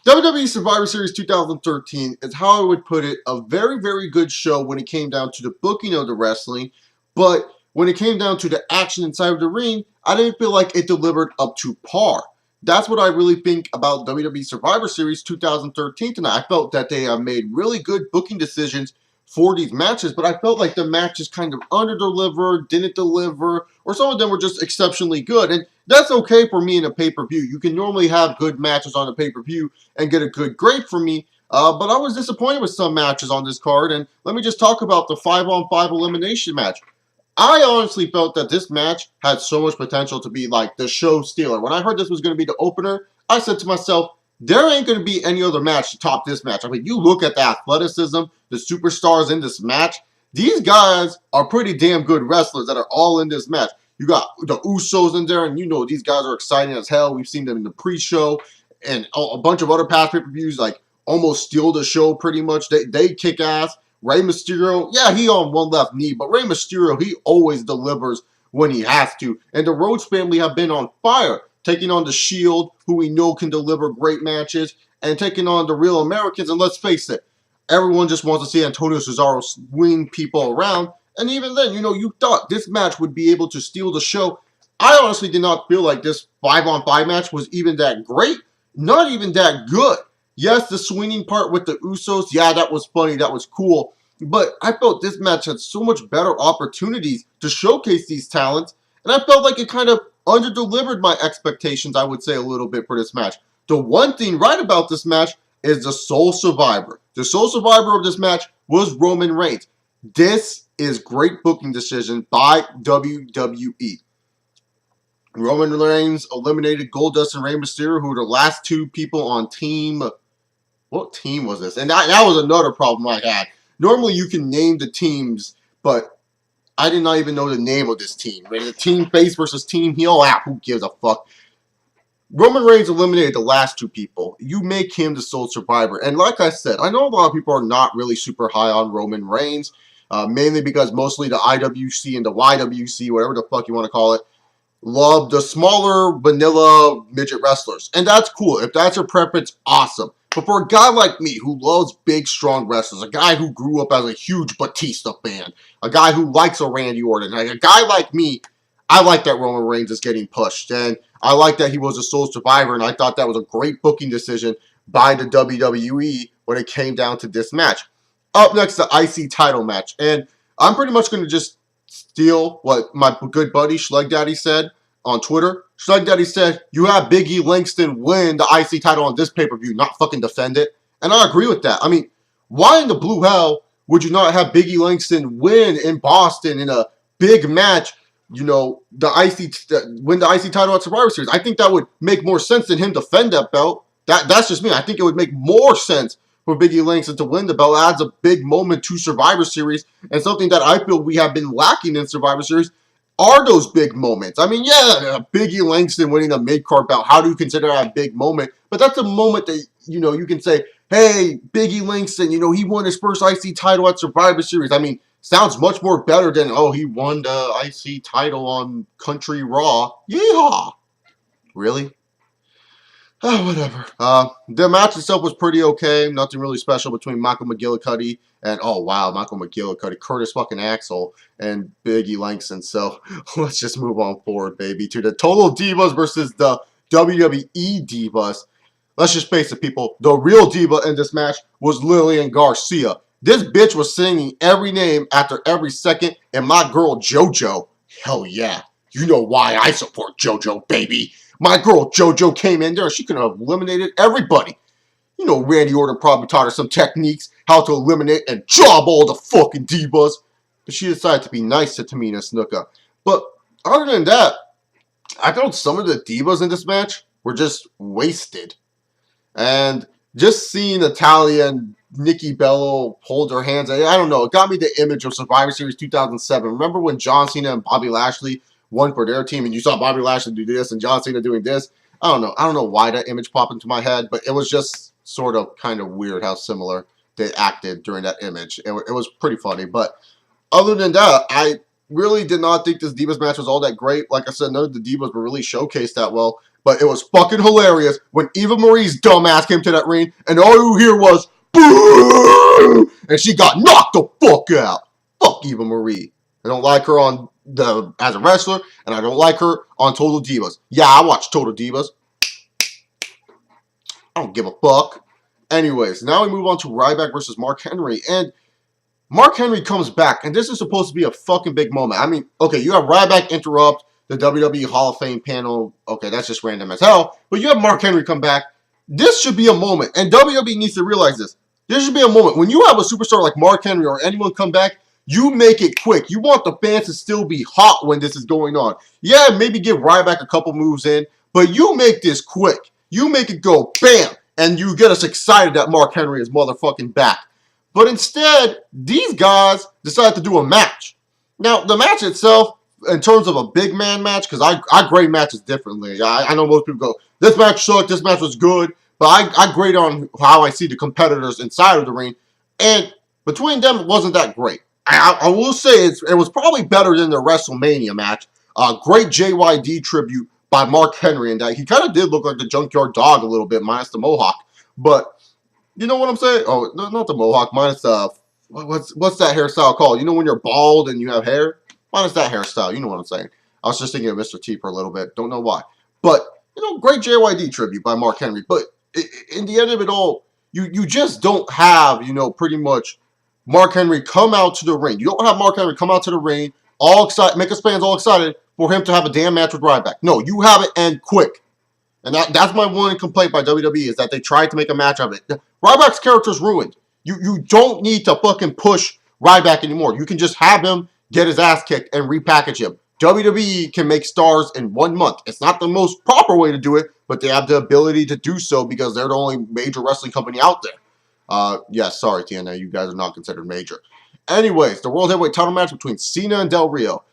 WWE Survivor Series 2013 is how I would put it, a very, very good show when it came down to the booking of the wrestling, but when it came down to the action inside of the ring, I didn't feel like it delivered up to par. That's what I really think about WWE Survivor Series 2013 tonight. I felt that they made really good booking decisions for these matches, but I felt like the matches kind of under-delivered, didn't deliver, or some of them were just exceptionally good. And that's okay for me in a pay-per-view. You can normally have good matches on a pay-per-view and get a good grade from me. But I was disappointed with some matches on this card, and let me just talk about the 5-on-5 elimination match. I honestly felt that this match had so much potential to be like the show stealer. When I heard this was going to be the opener, I said to myself, there ain't going to be any other match to top this match. I mean, you look at the athleticism, the superstars in this match, these guys are pretty damn good wrestlers that are all in this match. You got the Usos in there, and you know these guys are exciting as hell. We've seen them in the pre-show and a bunch of other past pay-per-views, like almost steal the show pretty much. They kick ass. Rey Mysterio, yeah, he on one left knee, but Rey Mysterio, he always delivers when he has to. And the Rhodes family have been on fire, taking on the Shield, who we know can deliver great matches, and taking on the Real Americans. And let's face it, everyone just wants to see Antonio Cesaro swing people around. And even then, you thought this match would be able to steal the show. I honestly did not feel like this 5-on-5 match was even that great, not even that good. Yes, the swinging part with the Usos, yeah, that was funny, that was cool. But I felt this match had so much better opportunities to showcase these talents, and I felt like it kind of underdelivered my expectations, I would say, a little bit for this match. The one thing right about this match is the sole survivor. The sole survivor of this match was Roman Reigns. This is great booking decision by WWE. Roman Reigns eliminated Goldust and Rey Mysterio, who were the last two people on team. What team was this? And that was another problem I had. Normally you can name the teams, but I did not even know the name of this team. Right? The team face versus team heel. Who gives a fuck? Roman Reigns eliminated the last two people. You make him the sole survivor. And like I said, I know a lot of people are not really super high on Roman Reigns, mainly because mostly the IWC and the YWC, whatever the fuck you want to call it, love the smaller vanilla midget wrestlers. And that's cool. If that's your preference, awesome. But for a guy like me who loves big, strong wrestlers, a guy who grew up as a huge Batista fan, a guy who likes a Randy Orton, like a guy like me, I like that Roman Reigns is getting pushed. And I like that he was a sole survivor, and I thought that was a great booking decision by the WWE when it came down to this match. Up next, the IC title match. And I'm pretty much going to just steal what my good buddy Schleg Daddy said on Twitter. Schleg Daddy said, you have Big E Langston win the IC title on this pay-per-view, not fucking defend it. And I agree with that. I mean, why in the blue hell would you not have Big E Langston win in Boston in a big match, win the IC title at Survivor Series? I think that would make more sense than him defend that belt. That's just me. I think it would make more sense for Big E Langston to win the belt. It adds a big moment to Survivor Series, and something that I feel we have been lacking in Survivor Series are those big moments. I mean, yeah, Big E Langston winning a mid-card belt, how do you consider that a big moment? But that's a moment that, you can say, hey, Big E Langston, he won his first IC title at Survivor Series. I mean, sounds much more better than, oh, he won the IC title on Country Raw. Yeehaw! Really? Oh, whatever. The match itself was pretty okay. Nothing really special between Michael McGillicuddy and, Michael McGillicuddy, Curtis fucking Axel, and Big E Langston. So let's just move on forward, baby, to the Total Divas versus the WWE Divas. Let's just face it, people. The real diva in this match was Lillian Garcia. This bitch was singing every name after every second, and my girl JoJo, hell yeah. You know why I support JoJo, baby. My girl JoJo came in there and she could have eliminated everybody. Randy Orton probably taught her some techniques, how to eliminate and job all the fucking divas. But she decided to be nice to Tamina Snuka. But other than that, I felt some of the divas in this match were just wasted. And just seeing Natalya and Nikki Bella hold their hands, I don't know, it got me the image of Survivor Series 2007. Remember when John Cena and Bobby Lashley won for their team, and you saw Bobby Lashley do this and John Cena doing this? I don't know why that image popped into my head, but it was just sort of kind of weird how similar they acted during that image. It was pretty funny, but other than that, I really did not think this Divas match was all that great. Like I said, none of the Divas were really showcased that well, but it was fucking hilarious when Eva Marie's dumbass came to that ring, and all you hear was, boo! And she got knocked the fuck out. Fuck Eva Marie. I don't like her as a wrestler, and I don't like her on Total Divas. Yeah, I watch Total Divas. I don't give a fuck. Anyways, now we move on to Ryback versus Mark Henry, and Mark Henry comes back, and this is supposed to be a fucking big moment. I mean, okay, you have Ryback interrupt the WWE Hall of Fame panel. Okay, that's just random as hell. But you have Mark Henry come back. This should be a moment, and WWE needs to realize this. This should be a moment. When you have a superstar like Mark Henry or anyone come back, you make it quick. You want the fans to still be hot when this is going on. Yeah, maybe give Ryback a couple moves in, but you make this quick. You make it go bam, and you get us excited that Mark Henry is motherfucking back. But instead, these guys decided to do a match. Now, the match itself, in terms of a big man match, because I grade matches differently. I know most people go, this match sucked, this match was good, but I grade on how I see the competitors inside of the ring, and between them, it wasn't that great. I will say it was probably better than the WrestleMania match. Great JYD tribute by Mark Henry, and that he kind of did look like the Junkyard Dog a little bit, minus the mohawk. But you know what I'm saying? Oh, no, not the mohawk. Minus what's that hairstyle called? You know when you're bald and you have hair? Minus that hairstyle. You know what I'm saying? I was just thinking of Mr. T for a little bit. Don't know why. But, great JYD tribute by Mark Henry. But in the end of it all, you just don't have, pretty much Mark Henry come out to the ring. You don't have Mark Henry come out to the ring, all excited, make us fans all excited for him to have a damn match with Ryback. No, you have it end quick. And that's my one complaint by WWE is that they tried to make a match of it. Ryback's character's ruined. You don't need to fucking push Ryback anymore. You can just have him get his ass kicked and repackage him. WWE can make stars in 1 month. It's not the most proper way to do it, but they have the ability to do so because they're the only major wrestling company out there. Yes, sorry, TNA. You guys are not considered major. Anyways, the World Heavyweight title match between Cena and Del Rio.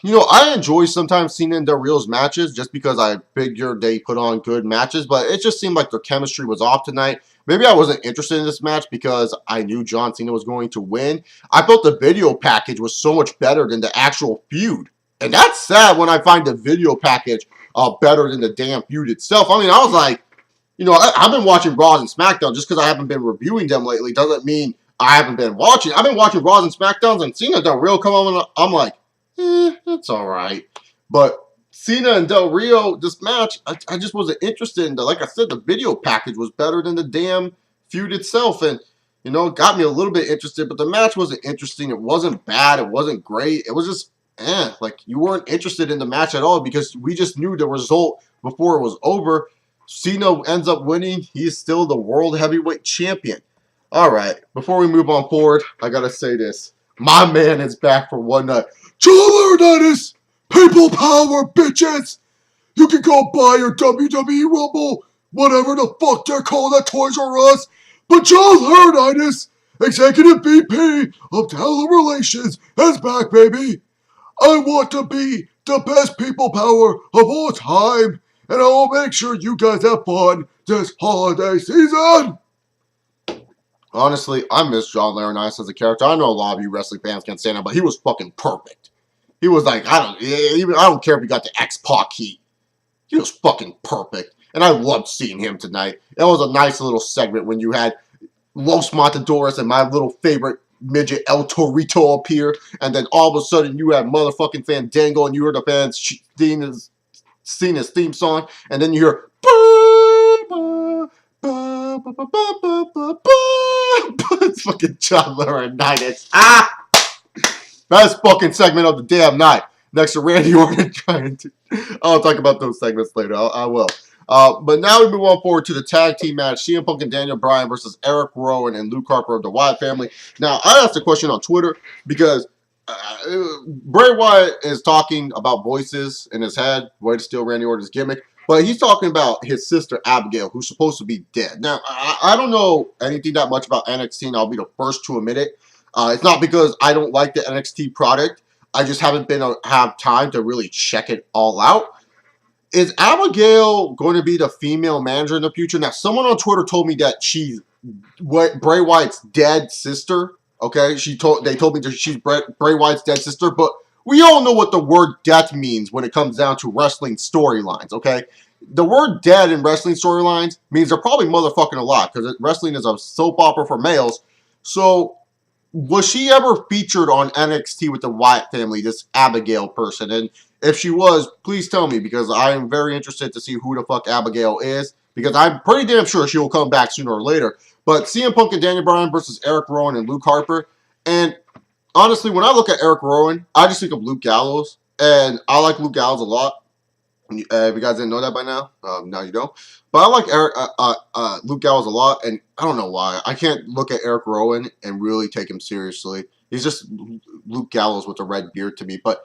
I enjoy sometimes Cena and Del Rio's matches just because I figured they put on good matches, but it just seemed like their chemistry was off tonight. Maybe I wasn't interested in this match because I knew John Cena was going to win. I felt the video package was so much better than the actual feud. And that's sad when I find the video package better than the damn feud itself. I mean, I was like, I've been watching Raws and SmackDown just because I haven't been reviewing them lately. Doesn't mean I haven't been watching. I've been watching Raws and SmackDowns and Cena and Del Rio come on. I'm like, it's all right. But Cena and Del Rio, this match, I just wasn't interested in. Like I said, the video package was better than the damn feud itself. And, it got me a little bit interested. But the match wasn't interesting. It wasn't bad. It wasn't great. It was just, like you weren't interested in the match at all because we just knew the result before it was over. Cena ends up winning. He's still the World Heavyweight Champion. All right. Before we move on forward, I got to say this. My man is back for one night. Joel Laurinaitis, people power, bitches. You can go buy your WWE Rumble, whatever the fuck they're called at Toys R Us. But Joel Laurinaitis, Executive VP of Talent Relations, is back, baby. I want to be the best people power of all time, and I'll make sure you guys have fun this holiday season. Honestly, I miss John Laurinaitis as a character. I know a lot of you wrestling fans can't stand him, but he was fucking perfect. He was like, I don't care if he got the X-Pac heat. He was fucking perfect. And I loved seeing him tonight. It was a nice little segment when you had Los Matadores and my little favorite midget El Torito appear. And then all of a sudden you had motherfucking Fandango and you heard the fans sing his theme song. And then you hear... It's fucking John Laurinaitis. Best fucking segment of the damn night. Next to Randy Orton trying to... I'll talk about those segments later. I will. But now we move on forward to the tag team match. CM Punk and Daniel Bryan versus Eric Rowan and Luke Harper of the Wyatt family. Now, I asked a question on Twitter because Bray Wyatt is talking about voices in his head. Way to steal Randy Orton's gimmick. But he's talking about his sister Abigail, who's supposed to be dead. Now, I don't know anything that much about NXT, and I'll be the first to admit it. It's not because I don't like the NXT product. I just haven't have time to really check it all out. Is Abigail going to be the female manager in the future? Now, someone on Twitter told me that she's Bray Wyatt's dead sister. Okay, they told me that she's Bray Wyatt's dead sister, but we all know what the word death means when it comes down to wrestling storylines. Okay, the word dead in wrestling storylines means they're probably motherfucking a lot because wrestling is a soap opera for males. So was she ever featured on NXT with the Wyatt family, this Abigail person? And if she was, please tell me because I am very interested to see who the fuck Abigail is because I'm pretty damn sure she will come back sooner or later. But CM Punk and Daniel Bryan versus Eric Rowan and Luke Harper. And honestly, when I look at Eric Rowan, I just think of Luke Gallows. And I like Luke Gallows a lot. If you guys didn't know that by now, now you don't. But I like Luke Gallows a lot, and I don't know why. I can't look at Eric Rowan and really take him seriously. He's just Luke Gallows with a red beard to me. But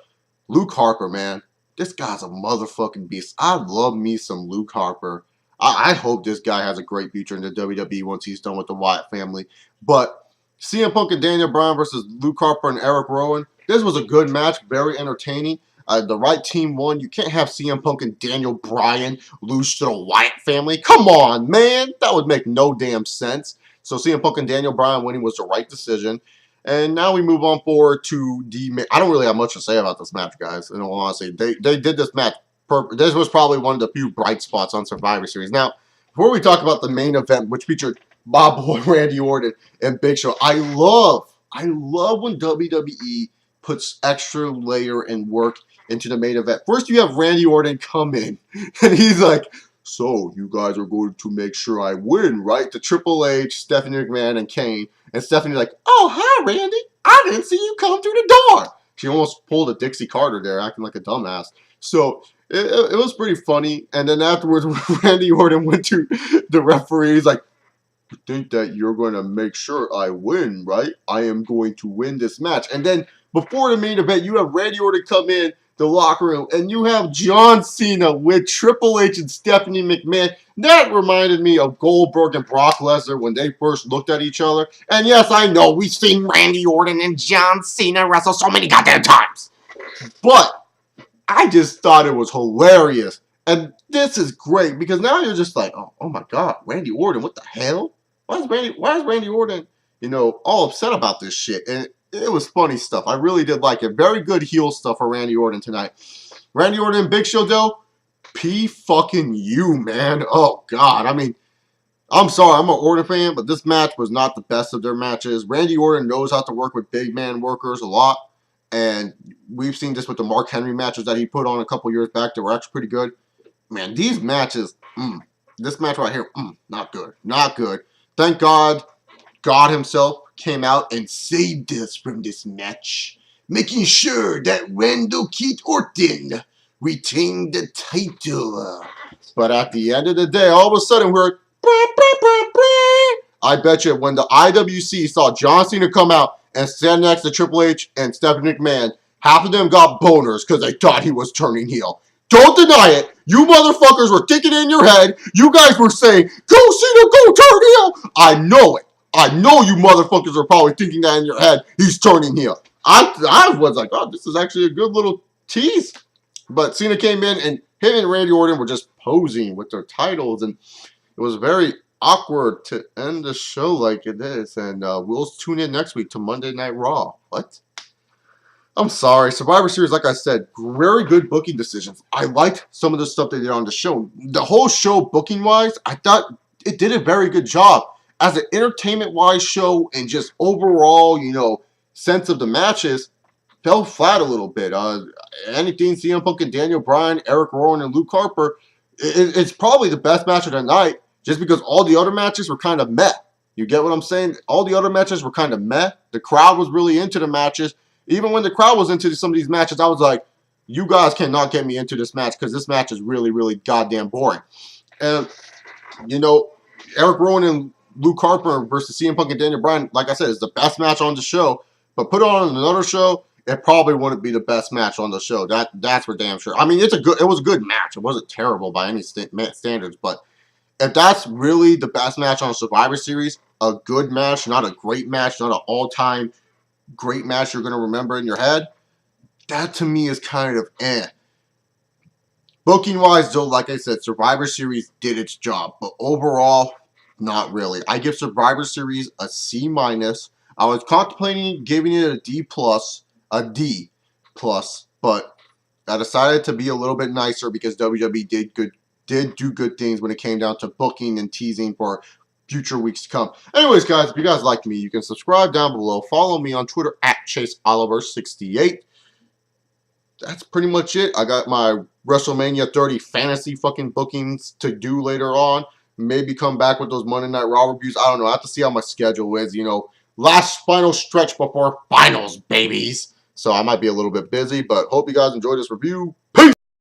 Luke Harper, man, this guy's a motherfucking beast. I love me some Luke Harper. I hope this guy has a great future in the WWE once he's done with the Wyatt family. But CM Punk and Daniel Bryan versus Luke Harper and Eric Rowan. This was a good match, very entertaining. The right team won. You can't have CM Punk and Daniel Bryan lose to the Wyatt family. Come on, man. That would make no damn sense. So CM Punk and Daniel Bryan winning was the right decision. And now we move on forward to the... I don't really have much to say about this match, guys. In all honesty, they did this match. This was probably one of the few bright spots on Survivor Series. Now, before we talk about the main event, which featured Bob Boy, Randy Orton, and Big Show, I love when WWE puts extra layer and work into the main event. First, you have Randy Orton come in, and he's like, so, you guys are going to make sure I win, right? To Triple H, Stephanie McMahon, and Kane. And Stephanie's like, oh, hi, Randy. I didn't see you come through the door. She almost pulled a Dixie Carter there, acting like a dumbass. So, it was pretty funny. And then afterwards, Randy Orton went to the referee. He's like, you think that you're going to make sure I win, right? I am going to win this match. And then, before the main event, you have Randy Orton come in the locker room, and you have John Cena with Triple H and Stephanie McMahon. That reminded me of Goldberg and Brock Lesnar when they first looked at each other. And yes, I know, we've seen Randy Orton and John Cena wrestle so many goddamn times. But I just thought it was hilarious. And this is great, because now you're just like, oh my God, Randy Orton, what the hell? Why is Randy Orton, all upset about this shit? And it was funny stuff. I really did like it. Very good heel stuff for Randy Orton tonight. Randy Orton and Big Show, though, P-fucking-U, man. Oh, God. I mean, I'm sorry. I'm an Orton fan, but this match was not the best of their matches. Randy Orton knows how to work with big man workers a lot, and we've seen this with the Mark Henry matches that he put on a couple years back. They were actually pretty good. Man, these matches, this match right here, not good. Not good. Thank God, God himself came out and saved us from this match, making sure that Randall Keith Orton retained the title. But at the end of the day, all of a sudden we're... I bet you when the IWC saw John Cena come out and stand next to Triple H and Stephanie McMahon, half of them got boners because they thought he was turning heel. Don't deny it. You motherfuckers were thinking in your head. You guys were saying, go Cena, go turn heel. I know it. I know you motherfuckers are probably thinking that in your head. He's turning heel. I was like, oh, this is actually a good little tease. But Cena came in, and him and Randy Orton were just posing with their titles, and it was very awkward to end the show like it is. And we'll tune in next week to Monday Night Raw. What? I'm sorry. Survivor Series, like I said, very good booking decisions. I liked some of the stuff they did on the show. The whole show, booking-wise, I thought it did a very good job. As an entertainment-wise show and just overall, sense of the matches, fell flat a little bit. Anything CM Punk and Daniel Bryan, Eric Rowan, and Luke Harper, it's probably the best match of the night just because all the other matches were kind of meh. You get what I'm saying? All the other matches were kind of meh. The crowd was really into the matches. Even when the crowd was into some of these matches, I was like, you guys cannot get me into this match because this match is really, really goddamn boring. And, Eric Rowan and Luke Harper versus CM Punk and Daniel Bryan, like I said, is the best match on the show. But put it on another show, it probably wouldn't be the best match on the show. That's for damn sure. I mean, it was a good match. It wasn't terrible by any standards. But if that's really the best match on Survivor Series, a good match, not a great match, not an all-time great match you're going to remember in your head, that to me is kind of eh. Booking-wise, though, like I said, Survivor Series did its job. But overall, not really. I give Survivor Series a C-. I was contemplating giving it a D+, but I decided to be a little bit nicer because WWE did did do good things when it came down to booking and teasing for future weeks to come. Anyways, guys, if you guys like me, you can subscribe down below. Follow me on Twitter at ChaseOliver68. That's pretty much it. I got my WrestleMania 30 fantasy fucking bookings to do later on. Maybe come back with those Monday Night Raw reviews. I don't know. I have to see how my schedule is. You know, last final stretch before finals, babies. So I might be a little bit busy, but hope you guys enjoyed this review. Peace!